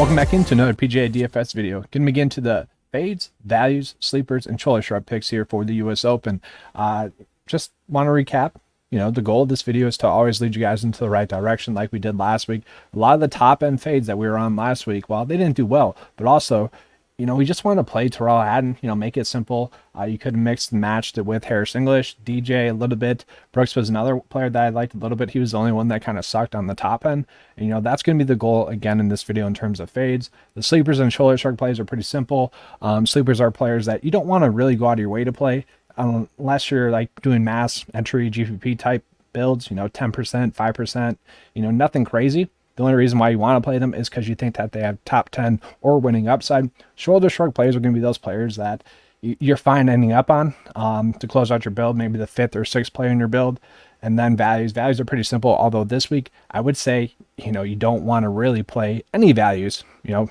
Welcome back into another PGA DFS video. Going to begin to the fades, values, sleepers, and shoulder shrug picks here for the US Open. Just want to recap. The goal of this video is to always lead you guys into the right direction like we did last week. A lot of the top end fades that we were on last week, well, they didn't do well, but also, we just wanted to play Torrey and, make it simple. You could have mixed and matched it with Harris English, DJ a little bit. Brooks was another player that I liked a little bit. He was the only one that kind of sucked on the top end. And, that's going to be the goal again in this video in terms of fades. The sleepers and shoulder shrug plays are pretty simple. Sleepers are players that you don't want to really go out of your way to play unless you're like doing mass entry GPP type builds, 10%, 5%, nothing crazy. The only reason why you want to play them is because you think that they have top 10 or winning upside. Shoulder shrug players are going to be those players that you're fine ending up on to close out your build, maybe the 5th or 6th player in your build. And then values. Values are pretty simple, although this week I would say, you don't want to really play any values.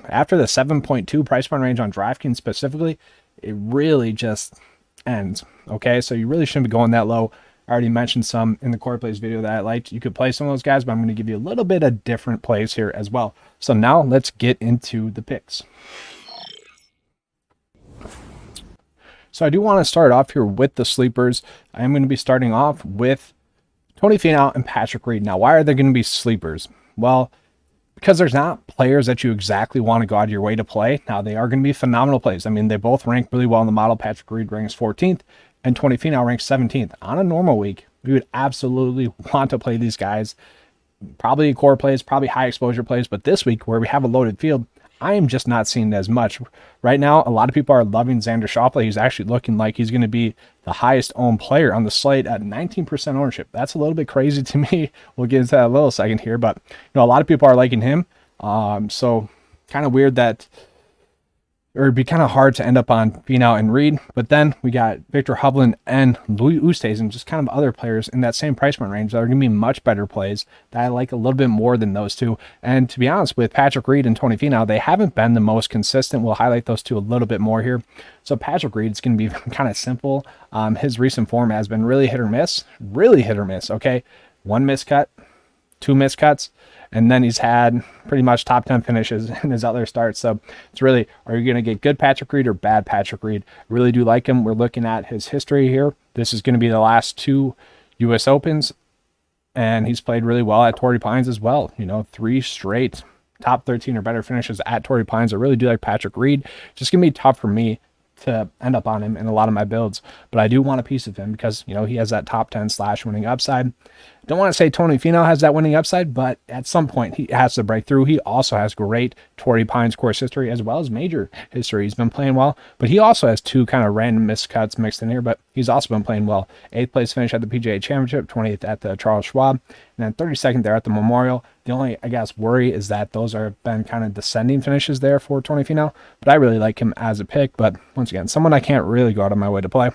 After the 7.2 price point range on DraftKings specifically, it really just ends. Okay, so you really shouldn't be going that low. I already mentioned some in the core plays video that I liked. You could play some of those guys, but I'm going to give you a little bit of different plays here as well. So now let's get into the picks. So I do want to start off here with the sleepers. I am going to be starting off with Tony Finau and Patrick Reed. Now, why are they going to be sleepers? Well, because there's not players that you exactly want to go out of your way to play. Now, they are going to be phenomenal plays. I mean, they both rank really well in the model. Patrick Reed ranks 14th. And Tony Finau ranks 17th. On a normal week, we would absolutely want to play these guys. Probably core plays, probably high exposure plays. But this week, where we have a loaded field, I am just not seeing as much. Right now, a lot of people are loving Xander Schauffele. He's actually looking like he's going to be the highest owned player on the slate at 19% ownership. That's a little bit crazy to me. We'll get into that in a little second here. But, a lot of people are liking him. So kind of weird that... or it'd be kind of hard to end up on Finau and Reed. But then we got Victor Hovland and Louis Oosthuizen, just kind of other players in that same price point range that are going to be much better plays that I like a little bit more than those two. And to be honest, with Patrick Reed and Tony Finau, they haven't been the most consistent. We'll highlight those two a little bit more here. So Patrick Reed's going to be kind of simple. His recent form has been really hit or miss, okay? 1 miscut, 2 miscuts. And then he's had pretty much top 10 finishes in his other starts. So it's really, are you going to get good Patrick Reed or bad Patrick Reed? I really do like him. We're looking at his history here. This is going to be the last 2 US Opens. And he's played really well at Torrey Pines as well. 3 straight top 13 or better finishes at Torrey Pines. I really do like Patrick Reed. It's just going to be tough for me to end up on him in a lot of my builds, but I do want a piece of him because he has that top 10 / winning upside. Don't want to say Tony Finau has that winning upside, but at some point he has to break through. He also has great Torrey Pines course history as well as major history. He's been playing well, but he also has 2 kind of random miscuts mixed in here, but he's also been playing well. 8th place finish at the PGA Championship, 20th at the Charles Schwab, and then 32nd there at the Memorial. The only, worry is that those are been kind of descending finishes there for Tony Finau, but I really like him as a pick. But once again, someone I can't really go out of my way to play.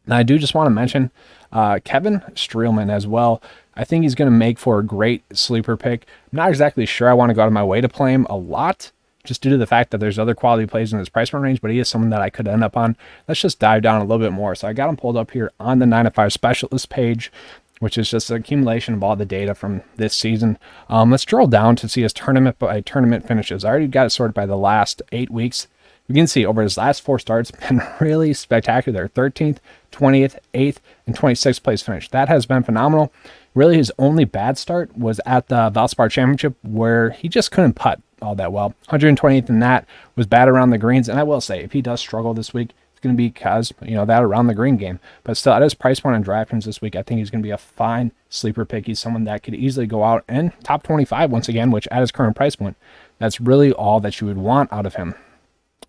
And I do just want to mention Kevin Streelman as well. I think he's going to make for a great sleeper pick. I'm not exactly sure I want to go out of my way to play him a lot, just due to the fact that there's other quality plays in his price point range, but he is someone that I could end up on. Let's just dive down a little bit more. So I got him pulled up here on the 9 to 5 specialist page, which is just an accumulation of all the data from this season. Let's drill down to see his tournament by tournament finishes. I already got it sorted by the last 8 weeks. You can see over his last 4 starts, been really spectacular. 13th, 20th, 8th, and 26th place finish. That has been phenomenal. Really, his only bad start was at the Valspar Championship, where he just couldn't putt all that well. 120th in that, was bad around the greens. And I will say, if he does struggle this week, it's going to be because, that around the green game. But still, at his price point on DraftKings this week, I think he's going to be a fine sleeper pick. He's someone that could easily go out and top 25 once again, which at his current price point, that's really all that you would want out of him.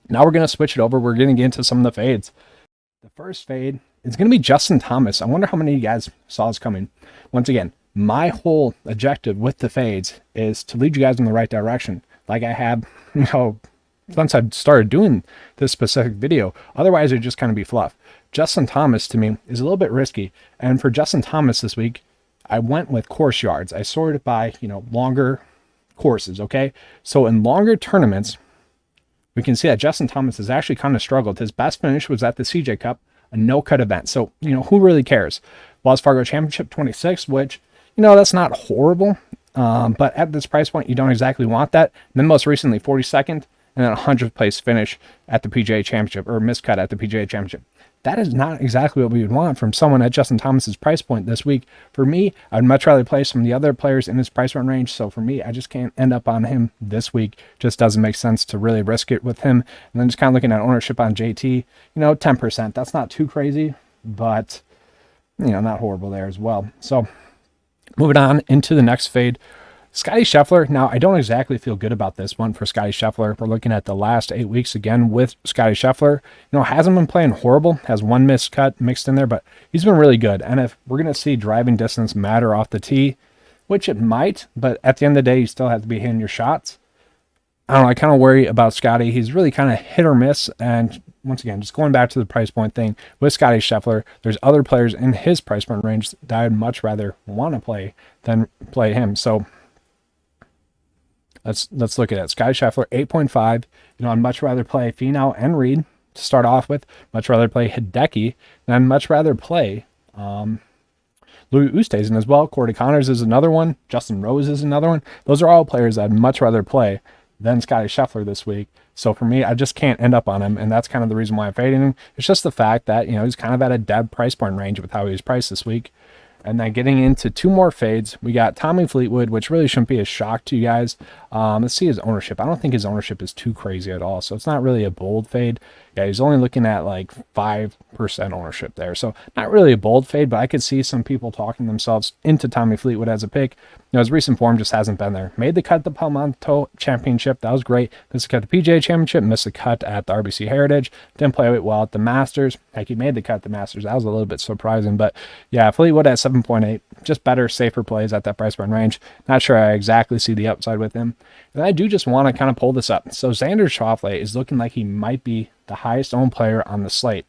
Now we're going to switch it over. We're going to get into some of the fades. The first fade is going to be Justin Thomas. I wonder how many of you guys saw this coming. Once again, my whole objective with the fades is to lead you guys in the right direction, like I have, since I've started doing this specific video. Otherwise, it'd just kind of be fluff. Justin Thomas, to me, is a little bit risky. And for Justin Thomas this week, I went with course yards. I sorted by, longer courses, okay? So in longer tournaments, we can see that Justin Thomas has actually kind of struggled. His best finish was at the CJ Cup, a no-cut event. So, who really cares? Wells Fargo Championship 26, which, that's not horrible. But at this price point, you don't exactly want that. And then most recently, 42nd, and then 100th place finish at the PGA Championship, or miscut at the PGA Championship. That is not exactly what we would want from someone at Justin Thomas's price point this week. For me, I'd much rather play some of the other players in his price range. So for me, I just can't end up on him this week. Just doesn't make sense to really risk it with him. And then just kind of looking at ownership on JT, 10%. That's not too crazy, but not horrible there as well. So moving on into the next fade, Scotty Scheffler. Now, I don't exactly feel good about this one for Scotty Scheffler. We're looking at the last 8 weeks again with Scotty Scheffler. Hasn't been playing horrible, has one missed cut mixed in there, but he's been really good. And if we're going to see driving distance matter off the tee, which it might, but at the end of the day, you still have to be hitting your shots. I don't know, I kind of worry about Scotty. He's really kind of hit or miss. And once again, just going back to the price point thing with Scotty Scheffler, there's other players in his price point range that I'd much rather want to play than play him. So let's look at it. Scotty Scheffler, 8.5. I'd much rather play Finau and Reed to start off with. Much rather play Hideki. And I'd much rather play Louis Oosthuizen as well. Corey Connors is another one. Justin Rose is another one. Those are all players I'd much rather play than Scotty Scheffler this week. So for me, I just can't end up on him, and that's kind of the reason why I'm fading him. It's just the fact that, he's kind of at a dead price point range with how he was priced this week. And then getting into two more fades, we got Tommy Fleetwood, which really shouldn't be a shock to you guys. Let's see his ownership. I don't think his ownership is too crazy at all, so it's not really a bold fade. Yeah, he's only looking at like 5% ownership there, so not really a bold fade, but I could see some people talking themselves into Tommy Fleetwood as a pick. His recent form just hasn't been there. Made the cut at the Palmetto Championship. That was great. Missed the cut at the PGA Championship. Missed the cut at the RBC Heritage. Didn't play it well at the Masters. Heck, he made the cut at the Masters. That was a little bit surprising. But yeah, Fleetwood at 7.8. Just better, safer plays at that price point range. Not sure I exactly see the upside with him. And I do just want to kind of pull this up. So Xander Schauffele is looking like he might be the highest owned player on the slate.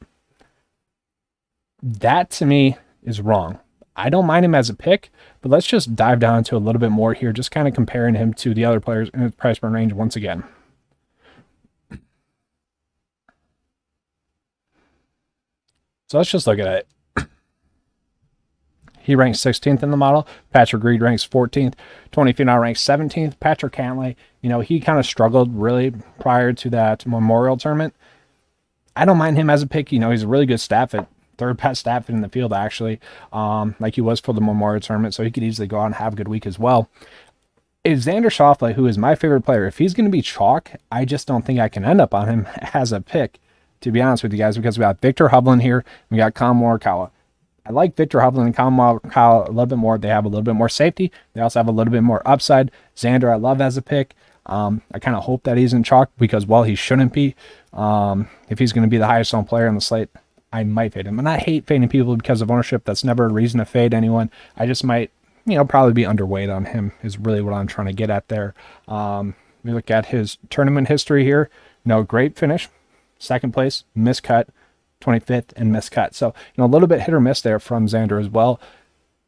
That to me is wrong. I don't mind him as a pick, but let's just dive down into a little bit more here, just kind of comparing him to the other players in his price point range once again. So let's just look at it. He ranks 16th in the model. Patrick Reed ranks 14th. Tony Finau ranks 17th. Patrick Cantlay, he kind of struggled really prior to that Memorial Tournament. I don't mind him as a pick. He's a really good stat fit. Third best stat fit in the field, actually, like he was for the Memorial Tournament, so he could easily go out and have a good week as well. Is Xander Schauffele, who is my favorite player, if he's going to be chalk, I just don't think I can end up on him as a pick, to be honest with you guys, because we got Victor Hovland here, we got Collin Morikawa. I like Victor Hovland and Collin Morikawa a little bit more. They have a little bit more safety. They also have a little bit more upside. Xander, I love as a pick. I kind of hope that he's in chalk because, well, he shouldn't be. If he's going to be the highest owned player on the slate, I might fade him. And I hate fading people because of ownership. That's never a reason to fade anyone. I just might, probably be underweight on him is really what I'm trying to get at there. We look at his tournament history here. Great finish. Second place, miscut. 25th and miscut. So, a little bit hit or miss there from Xander as well.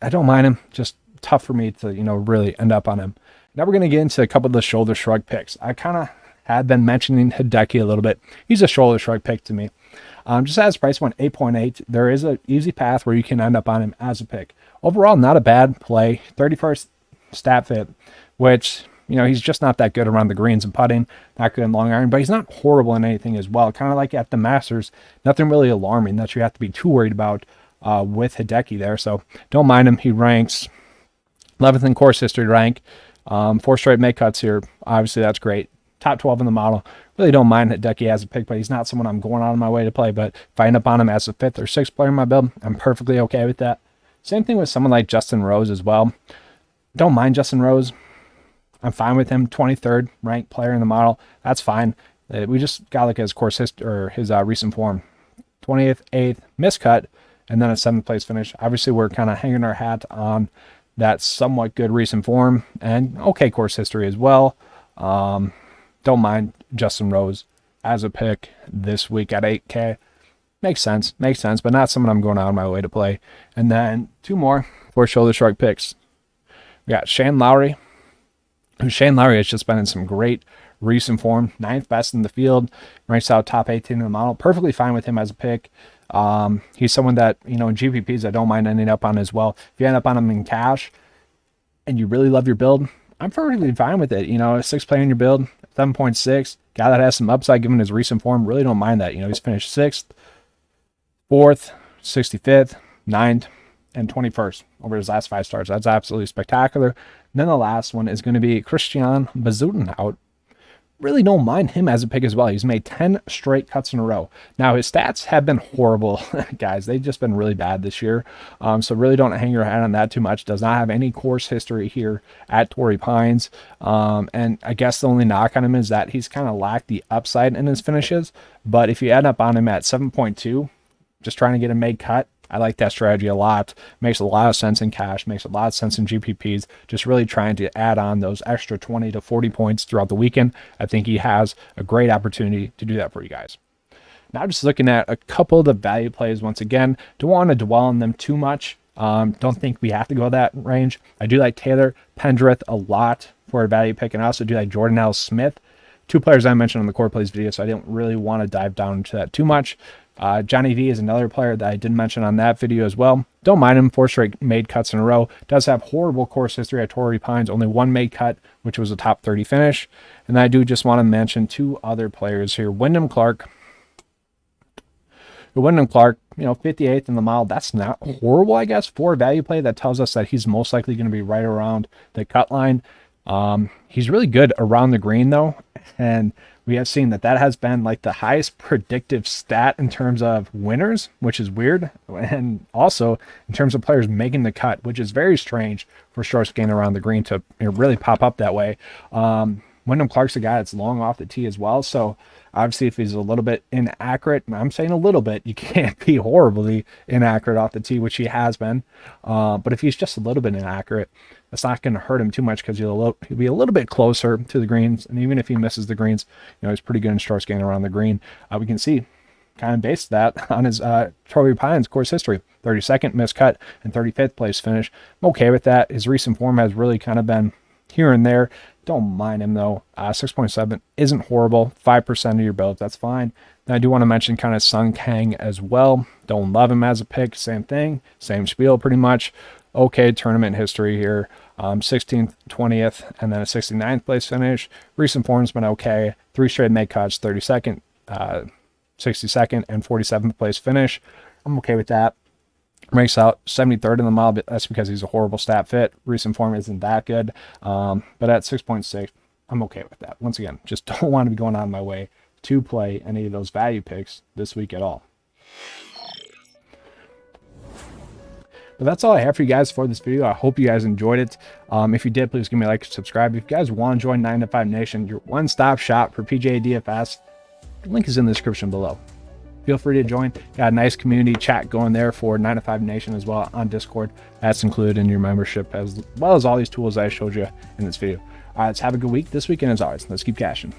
I don't mind him. Just tough for me to, really end up on him. Now we're going to get into a couple of the shoulder shrug picks. I kind of had been mentioning Hideki a little bit. He's a shoulder shrug pick to me. Just as price went 8.8, there is an easy path where you can end up on him as a pick. Overall, not a bad play. 31st stat fit, which, he's just not that good around the greens and putting, not good in long iron, but he's not horrible in anything as well. Kind of like at the Masters, nothing really alarming that you have to be too worried about with Hideki there. So don't mind him. He ranks 11th in course history rank. 4 straight make cuts here. Obviously, that's great. Top 12 in the model. Really don't mind Hideki as a pick, but he's not someone I'm going out of my way to play. But if I end up on him as a 5th or 6th player in my build, I'm perfectly okay with that. Same thing with someone like Justin Rose as well. Don't mind Justin Rose. I'm fine with him. 23rd ranked player in the model. That's fine. We just got to look at his course history or his recent form. 20th, 8th, miscut, and then a 7th place finish. Obviously, we're kind of hanging our hat on that somewhat good recent form and okay course history as well. Don't mind Justin Rose as a pick this week at 8K. Makes sense, but not someone I'm going out of my way to play. And then 2 more for shoulder shrug picks. We got Shane Lowry. Shane Lowry has just been in some great recent form. 9th best in the field. Ranks out top 18 in the model. Perfectly fine with him as a pick. He's someone that, in GPPs I don't mind ending up on as well. If you end up on him in cash, and you really love your build, I'm perfectly fine with it. You know, a 6 player in your build, 7.6, guy that has some upside given his recent form, really don't mind that. You know, he's finished 6th, 4th, 65th, 9th, and 21st over his last 5 starts. That's absolutely spectacular. And then the last one is going to be Christian Bezuidenhout. Really don't mind him as a pick as well. He's made 10 straight cuts in a row. Now, his stats have been horrible, guys. They've just been really bad this year. So really don't hang your hat on that too much. Does not have any course history here at Torrey Pines. And I guess the only knock on him is that he's kind of lacked the upside in his finishes. But if you end up on him at 7.2, just trying to get a made cut, I like that strategy a lot. Makes a lot of sense in cash, makes a lot of sense in GPPs. Just really trying to add on those extra 20 to 40 points throughout the weekend. I think he has a great opportunity to do that for you guys. Now just looking at a couple of the value plays once again. Don't want to dwell on them too much. Don't think we have to go that range. I do like Taylor Pendrith a lot for a value pick, and I also do like Jordan L. Smith. 2 players I mentioned on the core plays video, so I didn't really want to dive down into that too much. Johnny V is another player that I did mention on that video as well. Don't mind him, 4 straight made cuts in a row. Does have horrible course history at Torrey Pines, only 1 made cut, which was a top 30 finish. And I do just want to mention 2 other players here. Wyndham Clark, you know, 58th in the mile. That's not horrible, I guess, for a value play. That tells us that he's most likely going to be right around the cut line. He's really good around the green, though. And we have seen that has been like the highest predictive stat in terms of winners, which is weird. And also in terms of players making the cut, which is very strange for strokes gained around the green to really pop up that way. Wyndham Clark's a guy that's long off the tee as well. So obviously if he's a little bit inaccurate, I'm saying a little bit, you can't be horribly inaccurate off the tee, which he has been. But if he's just a little bit inaccurate, that's not going to hurt him too much because he'll be a little bit closer to the greens. And even if he misses the greens, you know, he's pretty good in strokes gained around the green. We can see kind of based that on his Torrey Pines course history. 32nd missed cut and 35th place finish. I'm okay with that. His recent form has really kind of been here and there. Don't mind him though. 6.7 isn't horrible. 5% of your builds, that's fine. Then I do want to mention kind of Sung Kang as well. Don't love him as a pick. Same thing, same spiel pretty much. Okay, tournament history here. 16th, 20th, and then a 69th place finish. Recent form's been okay. 3 straight made cuts, 32nd, 62nd, and 47th place finish. I'm okay with that. Ranks out 73rd in the mile, but that's because he's a horrible stat fit. Recent form isn't that good. But at 6.6, I'm okay with that. Once again, just don't want to be going out of my way to play any of those value picks this week at all. But that's all I have for you guys for this video. I hope you guys enjoyed it. If you did, please give me a like and subscribe. If you guys want to join 9 to 5 Nation, your one-stop shop for PGA DFS, the link is in the description below. Feel free to join. Got a nice community chat going there for 9 to 5 Nation as well on Discord. That's included in your membership as well as all these tools that I showed you in this video. All right, let's have a good week this weekend as always. Let's keep cashing.